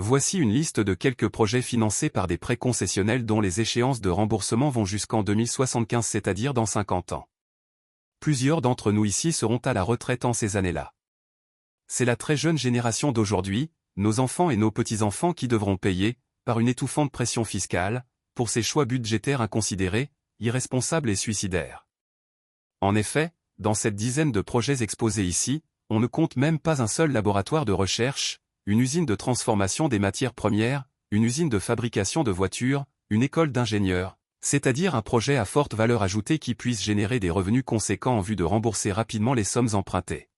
Voici une liste de quelques projets financés par des prêts concessionnels dont les échéances de remboursement vont jusqu'en 2075, c'est-à-dire dans 50 ans. Plusieurs d'entre nous ici seront à la retraite en ces années-là. C'est la très jeune génération d'aujourd'hui, nos enfants et nos petits-enfants qui devront payer, par une étouffante pression fiscale, pour ces choix budgétaires inconsidérés, irresponsables et suicidaires. En effet, dans cette dizaine de projets exposés ici, on ne compte même pas un seul laboratoire de recherche, une usine de transformation des matières premières, une usine de fabrication de voitures, une école d'ingénieurs, c'est-à-dire un projet à forte valeur ajoutée qui puisse générer des revenus conséquents en vue de rembourser rapidement les sommes empruntées.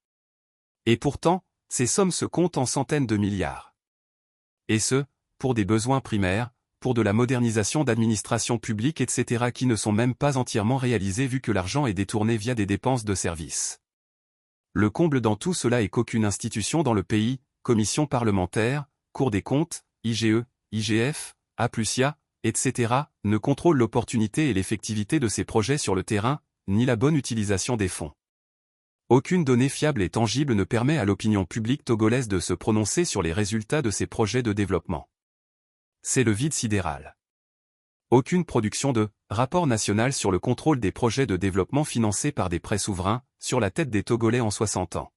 Et pourtant, ces sommes se comptent en centaines de milliards. Et ce, pour des besoins primaires, pour de la modernisation d'administrations publiques etc. qui ne sont même pas entièrement réalisés vu que l'argent est détourné via des dépenses de services. Le comble dans tout cela est qu'aucune institution dans le pays, commission parlementaire, Cour des comptes, IGE, IGF, A+IA, etc., ne contrôle l'opportunité et l'effectivité de ces projets sur le terrain, ni la bonne utilisation des fonds. Aucune donnée fiable et tangible ne permet à l'opinion publique togolaise de se prononcer sur les résultats de ces projets de développement. C'est le vide sidéral. Aucune production de rapport national sur le contrôle des projets de développement financés par des prêts souverains, sur la tête des Togolais en 60 ans.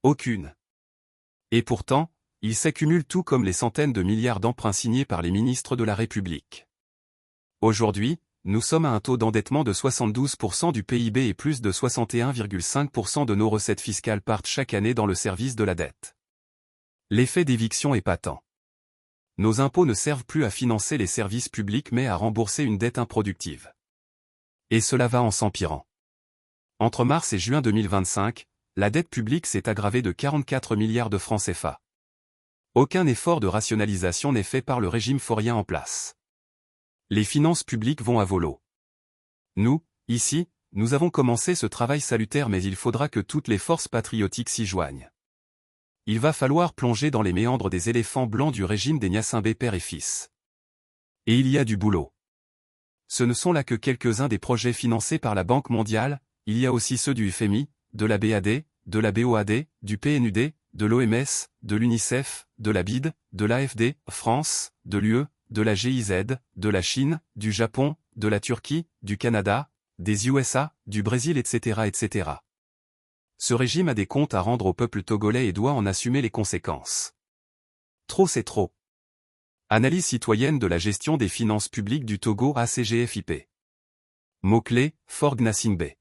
Aucune. Et pourtant, il s'accumule tout comme les centaines de milliards d'emprunts signés par les ministres de la République. Aujourd'hui, nous sommes à un taux d'endettement de 72% du PIB et plus de 61,5% de nos recettes fiscales partent chaque année dans le service de la dette. L'effet d'éviction est patent. Nos impôts ne servent plus à financer les services publics mais à rembourser une dette improductive. Et cela va en s'empirant. Entre mars et juin 2025, la dette publique s'est aggravée de 44 milliards de francs CFA. Aucun effort de rationalisation n'est fait par le régime faurien en place. Les finances publiques vont à volo. Nous, ici, nous avons commencé ce travail salutaire mais il faudra que toutes les forces patriotiques s'y joignent. Il va falloir plonger dans les méandres des éléphants blancs du régime des Gnassingbé père et fils. Et il y a du boulot. Ce ne sont là que quelques-uns des projets financés par la Banque mondiale, il y a aussi ceux du FMI, de la BAD, de la BOAD, du PNUD, de l'OMS, de l'UNICEF, de la BID, de l'AFD, France, de l'UE, de la GIZ, de la Chine, du Japon, de la Turquie, du Canada, des USA, du Brésil etc. etc. Ce régime a des comptes à rendre au peuple togolais et doit en assumer les conséquences. Trop c'est trop. Analyse citoyenne de la gestion des finances publiques du Togo ACGFIP. Mot-clé, Faure Gnassingbé.